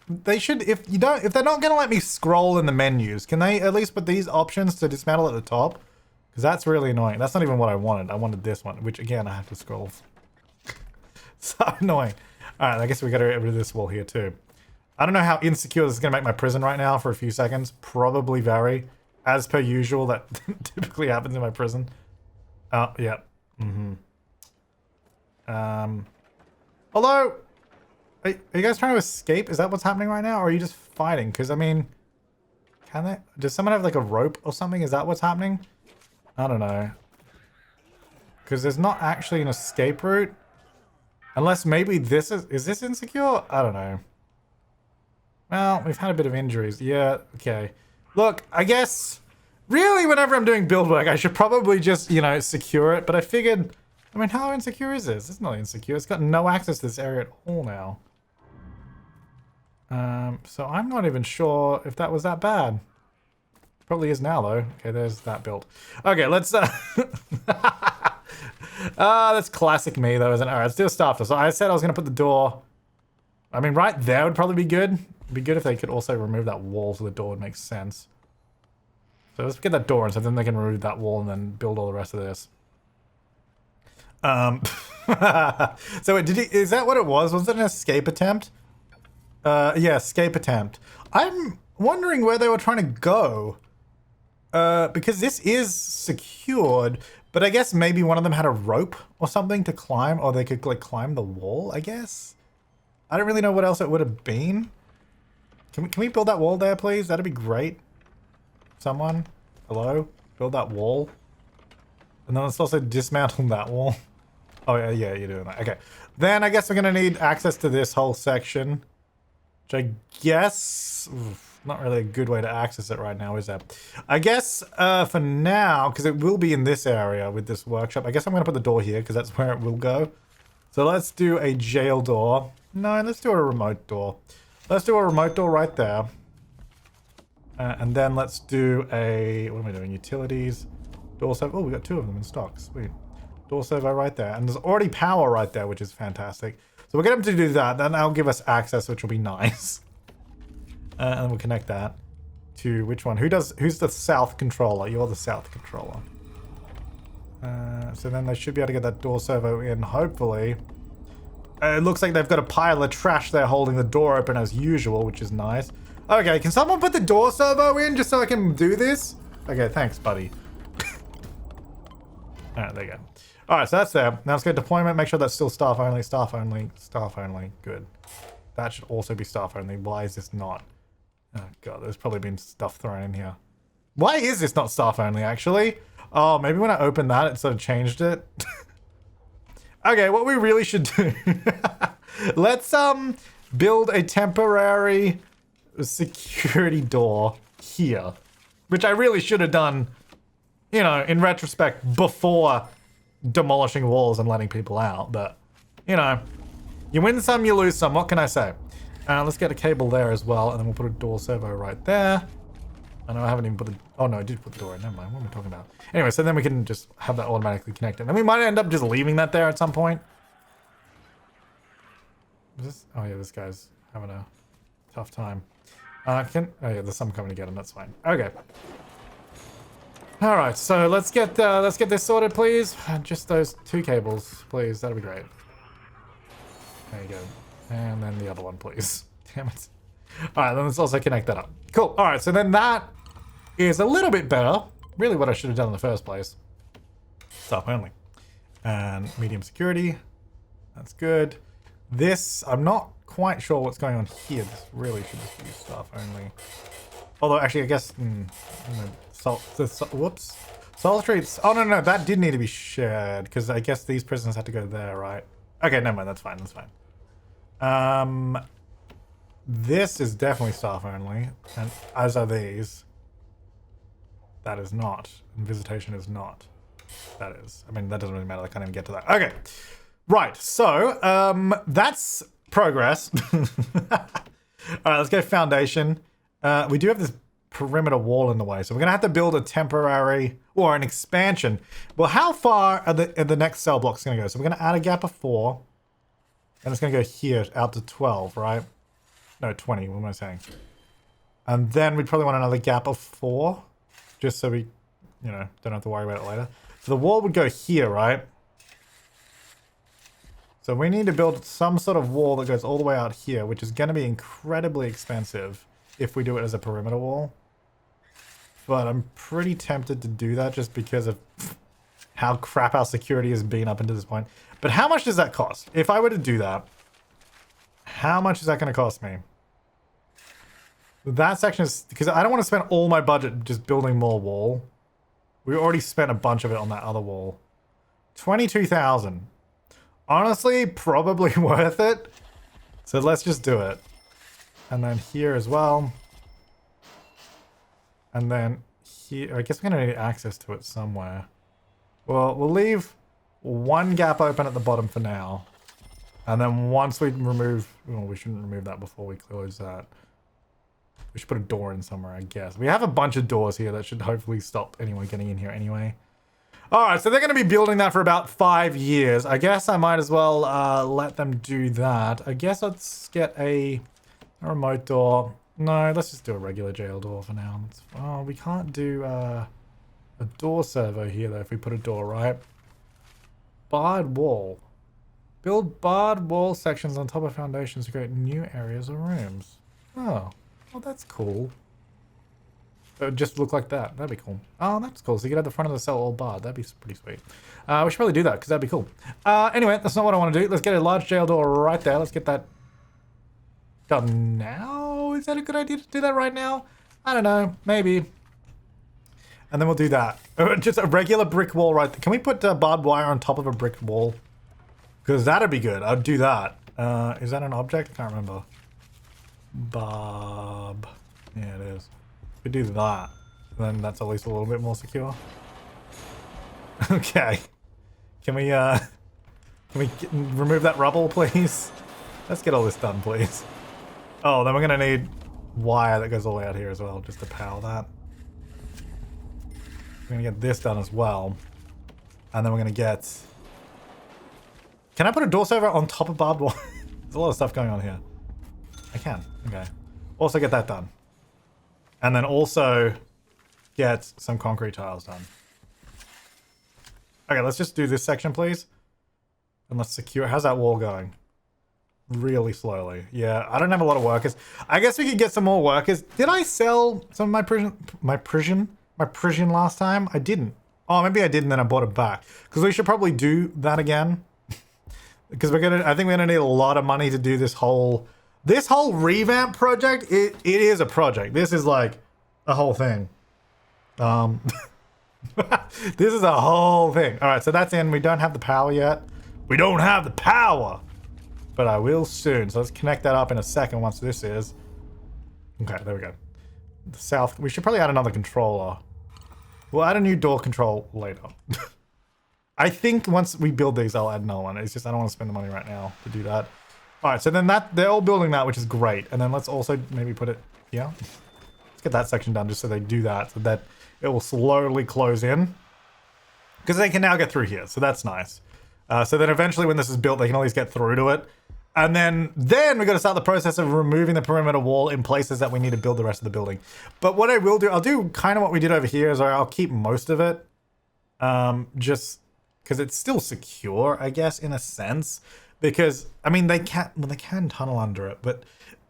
they should, if they're not gonna let me scroll in the menus, can they at least put these options to dismantle at the top? Because that's really annoying. That's not even what I wanted. I wanted this one, which again I have to scroll. So annoying. Alright, I guess we gotta get rid of this wall here too. I don't know how insecure this is gonna make my prison right now for a few seconds. Probably very. As per usual, that typically happens in my prison. Oh, yeah. Although, are you guys trying to escape? Is that what's happening right now? Or are you just fighting? Because, I mean, can they? Does someone have like a rope or something? Is that what's happening? I don't know. Because there's not actually an escape route. Unless maybe this is this insecure? I don't know. Well, we've had a bit of injuries. Yeah, okay. Look, I guess, really whenever I'm doing build work, I should probably just, you know, secure it. But I figured, I mean, how insecure is this? It's not insecure. It's got no access to this area at all now. So I'm not even sure if that was that bad. Probably is now, though. Okay, there's that build. Okay, let's... that's classic me, though, isn't it? All right, let's do a starter. So I said I was going to put the door... I mean, right there would probably be good. It'd be good if they could also remove that wall so the door would make sense. So let's get that door in, so then they can remove that wall and then build all the rest of this. So wait, is that what it was? Was it an escape attempt? Yeah, escape attempt. I'm wondering where they were trying to go. Because this is secured, but I guess maybe one of them had a rope or something to climb, or they could like climb the wall, I guess. I don't really know what else it would have been. Can we build that wall there, please? That'd be great. Someone? Hello? Build that wall. And then let's also dismantle that wall. Oh, yeah, you're doing that. Okay. Then I guess we're going to need access to this whole section. Which I guess... not really a good way to access it right now, is that? I guess for now, because it will be in this area with this workshop, I guess I'm going to put the door here because that's where it will go. So let's do a jail door. No, let's do a remote door. Let's do a remote door right there. And then let's do a... what am I doing? Utilities. Door servo. Oh, we got 2 of them in stock. Sweet. Door servo right there. And there's already power right there, which is fantastic. So we'll get them to do that. Then that'll give us access, which will be nice. And we'll connect that to which one? Who's the south controller? You're the south controller. So then they should be able to get that door servo in, hopefully. It looks like they've got a pile of trash there holding the door open as usual, which is nice. Okay, can someone put the door servo in just so I can do this? Okay, thanks, buddy. Alright, there you go. Alright, so that's there. Now let's go deployment, make sure that's still staff only, staff only, staff only. Good. That should also be staff only. Why is this not? Oh god, there's probably been stuff thrown in here. Why is this not staff only, actually? Oh, maybe when I opened that, it sort of changed it. Okay, what we really should do... Let's build a temporary security door here. Which I really should have done, you know, in retrospect, before demolishing walls and letting people out. But, you know, you win some, you lose some. What can I say? Let's get a cable there as well, and then we'll put a door servo right there. I know I haven't even put the... Oh, no, I did put the door in. Never mind. What am I talking about? Anyway, so then we can just have that automatically connected. And we might end up just leaving that there at some point. Is this... Oh, yeah, this guy's having a tough time. Oh, yeah, there's some coming to get him. That's fine. Okay. All right, so let's get this sorted, please. Just those 2 cables, please. That'd be great. There you go. And then the other one, please. Damn it. All right, then let's also connect that up. Cool. All right, so then that is a little bit better. Really what I should have done in the first place. Staff only. And medium security. That's good. This, I'm not quite sure what's going on here. This really should just be staff only. Although, actually, I guess... whoops. Solitary... Oh, no, that did need to be shared. Because I guess these prisoners had to go there, right? Okay, never mind. That's fine. That's fine. This is definitely staff only. And as are these. That is not. And visitation is not. That is. I mean, that doesn't really matter. I can't even get to that. Okay. Right. So, that's progress. All right, let's go foundation. We do have this perimeter wall in the way, so we're gonna have to build a temporary or an expansion. Well, how far are the next cell blocks gonna go? So we're gonna add a gap of 4, and it's gonna go here out to 12, right? No, 20. What am I saying? And then we'd probably want another gap of 4, just so we, you know, don't have to worry about it later. So the wall would go here, right? So we need to build some sort of wall that goes all the way out here, which is going to be incredibly expensive if we do it as a perimeter wall. But I'm pretty tempted to do that just because of how crap our security has been up until this point. But how much does that cost? If I were to do that, how much is that going to cost me? That section is... Because I don't want to spend all my budget just building more wall. We already spent a bunch of it on that other wall. 22,000. Honestly, probably worth it. So let's just do it. And then here as well. And then here, I guess we're gonna need access to it somewhere. Well, we'll leave one gap open at the bottom for now. And then once we remove, well, we shouldn't remove that before we close that. We should put a door in somewhere, I guess. We have a bunch of doors here that should hopefully stop anyone getting in here anyway. Alright, so they're going to be building that for about 5 years. I guess I might as well let them do that. I guess let's get a remote door. No, let's just do a regular jail door for now. Oh, we can't do a door servo here, though, if we put a door, right? Barred wall. Build barred wall sections on top of foundations to create new areas or rooms. Oh, well, that's cool. It would just look like that. That'd be cool. Oh, that's cool. So you could have the front of the cell all barred. That'd be pretty sweet. We should probably do that because that'd be cool. Anyway, that's not what I want to do. Let's get a large jail door right there. Let's get that done now. Is that a good idea to do that right now? I don't know. Maybe. And then we'll do that. Just a regular brick wall right there. Can we put barbed wire on top of a brick wall? Because that'd be good. I'd do that. Is that an object? I can't remember. Barb. Yeah, it is. We do that, then that's at least a little bit more secure. Okay. Can we remove that rubble, please? Let's get all this done, please. Oh, then we're gonna need wire that goes all the way out here as well, just to power that. We're gonna get this done as well. And then we're gonna get... Can I put a door server on top of barbed wire? There's a lot of stuff going on here. I can, okay. Also get that done. And then also get some concrete tiles done. Okay, let's just do this section, please. And let's secure. How's that wall going? Really slowly. Yeah, I don't have a lot of workers. I guess we could get some more workers. Did I sell some of my prison last time? I didn't. Oh, maybe I did and then I bought it back. Because we should probably do that again. Because I think we're gonna need a lot of money to do this whole revamp project. It is a project. This is like a whole thing. This is a whole thing. All right, so that's in. We don't have the power yet. We don't have the power, but I will soon. So let's connect that up in a second once this is. Okay, there we go. The south. We should probably add another controller. We'll add a new door control later. I think once we build these, I'll add another one. It's just I don't want to spend the money right now to do that. All right, so then they're all building that, which is great. And then let's also maybe put it here. Let's get that section done just so they do that, so that it will slowly close in. Because they can now get through here, so that's nice. So then eventually when this is built, they can always get through to it. And then we're going to start the process of removing the perimeter wall in places that we need to build the rest of the building. But what I will do, I'll do kind of what we did over here, is I'll keep most of it. Just because it's still secure, I guess, in a sense. Because, I mean, they can tunnel under it, but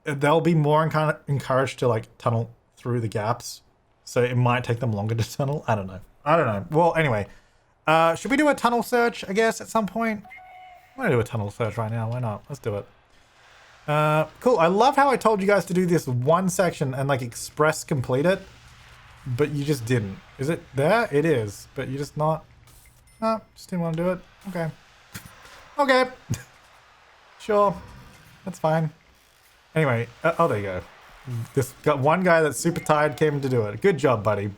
they'll be more encouraged to, like, tunnel through the gaps. So it might take them longer to tunnel. I don't know. Well, anyway. Should we do a tunnel search, I guess, at some point? I'm gonna do a tunnel search right now. Why not? Let's do it. Cool. I love how I told you guys to do this one section and, like, express complete it. But you just didn't. Is it there? It is. But you just not... No, just didn't want to do it. Okay. Okay. Sure. That's fine. Anyway. Oh, there you go. This got one guy that's super tired came to do it. Good job, buddy.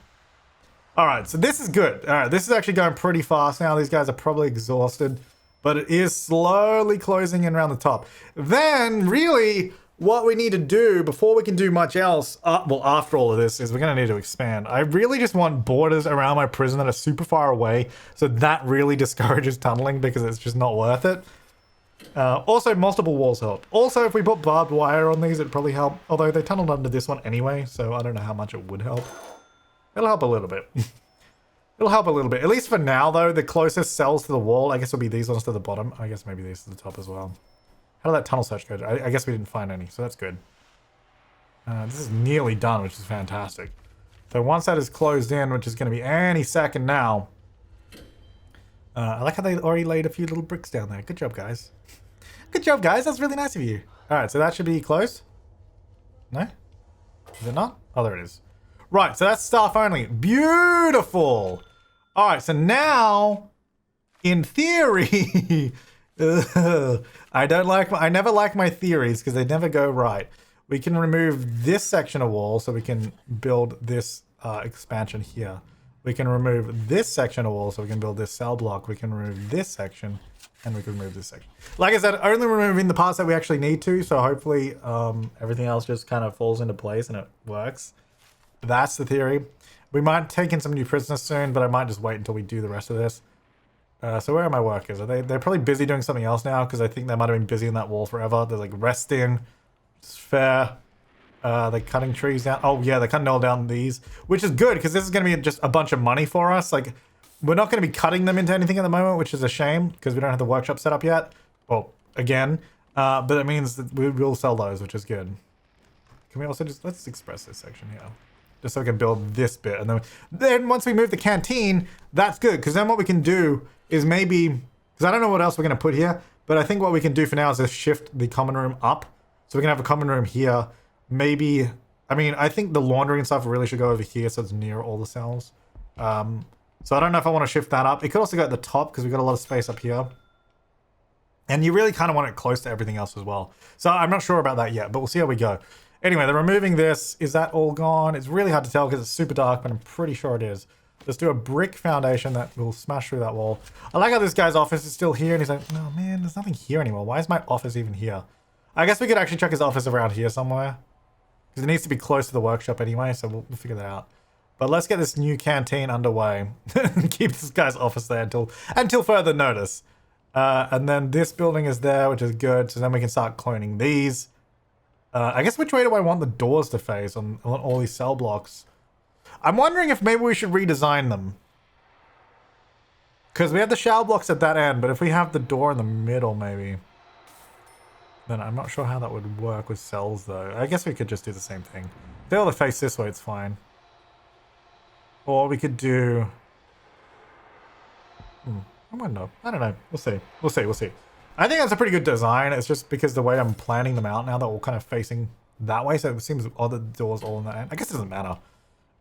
All right, so this is good. All right, this is actually going pretty fast now. These guys are probably exhausted, but it is slowly closing in around the top. Then, really, what we need to do before we can do much else, well, after all of this, is we're going to need to expand. I really just want borders around my prison that are super far away, so that really discourages tunneling because it's just not worth it. Also, multiple walls help. Also, if we put barbed wire on these, it'd probably help. Although they tunneled under this one anyway, so I don't know how much it would help. It'll help a little bit. It'll help a little bit. At least for now, though, the closest cells to the wall, I guess, will be these ones to the bottom. I guess maybe these to the top as well. How did that tunnel search go? I guess we didn't find any, so that's good. This is nearly done, which is fantastic. So once that is closed in, which is going to be any second now. I like how they already laid a few little bricks down there. Good job, guys. Good job, guys. That's really nice of you. All right, so that should be closed. No? Is it not? Oh, there it is. Right, so that's staff only. Beautiful. All right, so now, in theory, I never like my theories because they never go right. We can remove this section of wall so we can build this expansion here. We can remove this section of wall so we can build this cell block. We can remove this section and we can remove this section. Like I said, only removing the parts that we actually need to. So hopefully everything else just kind of falls into place and it works. That's the theory. We might take in some new prisoners soon, but I might just wait until we do the rest of this. So where are my workers? They're probably busy doing something else now because I think they might have been busy in that wall forever. They're like resting. It's fair. They're cutting trees down. Oh yeah, they're cutting all down these, which is good because this is going to be just a bunch of money for us. Like, we're not going to be cutting them into anything at the moment, which is a shame because we don't have the workshop set up yet. Well, again, but it means that we will sell those, which is good. Can we also let's express this section here, just so we can build this bit, and then once we move the canteen, that's good because then what we can do is maybe, because I don't know what else we're going to put here, but I think what we can do for now is just shift the common room up, so we can have a common room here. Maybe, I mean, I think the laundry and stuff really should go over here so it's near all the cells. So I don't know if I want to shift that up. It could also go at the top because we've got a lot of space up here. And you really kind of want it close to everything else as well. So I'm not sure about that yet, but we'll see how we go. Anyway, they're removing this. Is that all gone? It's really hard to tell because it's super dark, but I'm pretty sure it is. Let's do a brick foundation that will smash through that wall. I like how this guy's office is still here and he's like, oh man, there's nothing here anymore. Why is my office even here? I guess we could actually check his office around here somewhere. Because it needs to be close to the workshop anyway, so we'll figure that out. But let's get this new canteen underway. And keep this guy's office there until further notice. And then this building is there, which is good. So then we can start cloning these. I guess which way do I want the doors to face on all these cell blocks? I'm wondering if maybe we should redesign them. Because we have the shower blocks at that end, but if we have the door in the middle, maybe, then I'm not sure how that would work with cells, though. I guess we could just do the same thing. If they all face this way, it's fine. Or we could do... I don't know. We'll see. We'll see. I think that's a pretty good design. It's just because the way I'm planning them out now, they're all kind of facing that way. So it seems all the doors all in that end. I guess it doesn't matter.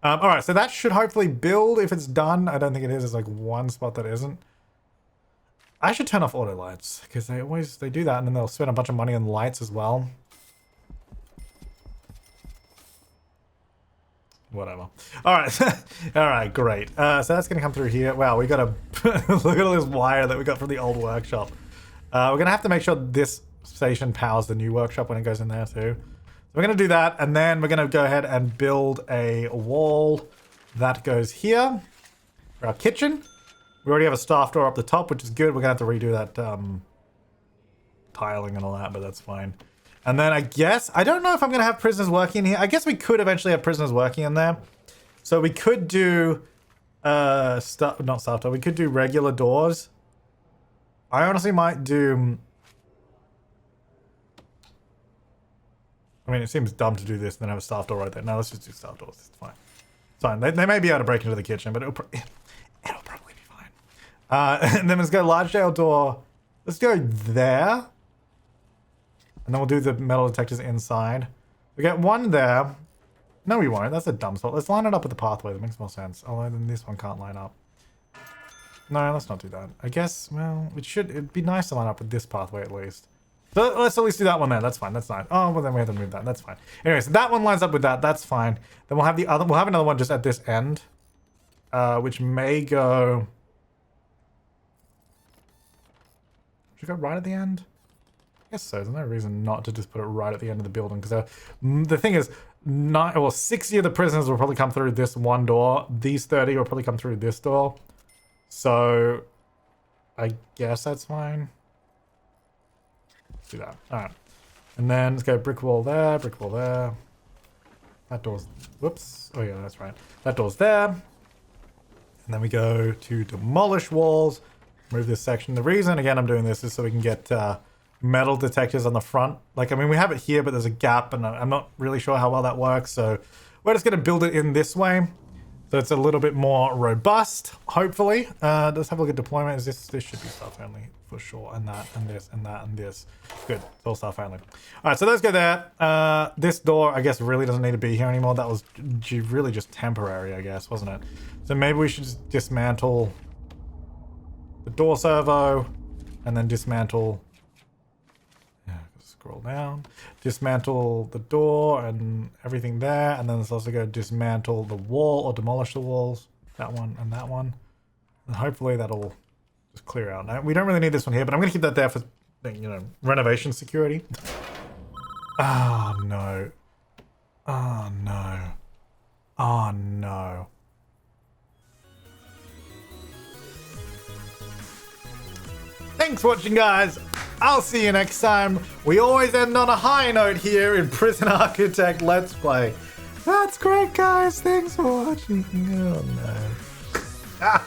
All right, so that should hopefully build if it's done. I don't think it is. There's like one spot that isn't. I should turn off auto lights because they do that and then they'll spend a bunch of money on lights as well. Whatever. All right. All right, great. So that's going to come through here. Wow, we got to look at all this wire that we got from the old workshop. We're going to have to make sure this station powers the new workshop when it goes in there too. So we're going to do that, and then we're going to go ahead and build a wall that goes here for our kitchen. We already have a staff door up the top, which is good. We're going to have to redo that tiling and all that, but that's fine. And then I guess, I don't know if I'm going to have prisoners working in here. I guess we could eventually have prisoners working in there. So we could do, not staff door, we could do regular doors. I honestly might do, I mean, it seems dumb to do this and then have a staff door right there. No, let's just do staff doors. It's fine. It's fine. They may be able to break into the kitchen, but it'll probably be fine. And then let's go large scale door. Let's go there. And then we'll do the metal detectors inside. We get one there. No, we won't. That's a dumb spot. Let's line it up with the pathway. That makes more sense. Although then this one can't line up. No, let's not do that. I guess, well, it'd be nice to line up with this pathway at least. So let's at least do that one there. That's fine. That's fine. Oh, well then we have to move that. That's fine. Anyway, so that one lines up with that. That's fine. Then we'll have another one just at this end. Which may go... Should we go right at the end? I guess so. There's no reason not to just put it right at the end of the building. Because the thing is, 60 of the prisoners will probably come through this one door. These 30 will probably come through this door. So, I guess that's fine. Let's do that. Alright. And then let's go brick wall there, brick wall there. That door's... Whoops. Oh yeah, that's right. That door's there. And then we go to demolish walls. Move this section. The reason, again, I'm doing this is so we can get metal detectors on the front. Like, I mean, we have it here, but there's a gap, and I'm not really sure how well that works. So, we're just going to build it in this way. So it's a little bit more robust, hopefully. Let's have a look at deployment. This should be staff only for sure. And that, and this, and that, and this. Good. It's all staff only. All right, so those go there. This door, I guess, really doesn't need to be here anymore. That was really just temporary, I guess, wasn't it? So maybe we should just dismantle the door servo and then dismantle... Yeah, scroll down. Dismantle the door and everything there, and then let's also go dismantle the wall or demolish the walls. That one and that one. And hopefully that'll just clear out. Now, we don't really need this one here, but I'm going to keep that there for, you know, renovation security. Oh, no. Oh, no. Oh, no. Thanks for watching, guys. I'll see you next time. We always end on a high note here in Prison Architect Let's Play. That's great, guys. Thanks for watching. Oh, no.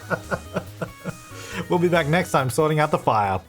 We'll be back next time sorting out the fire.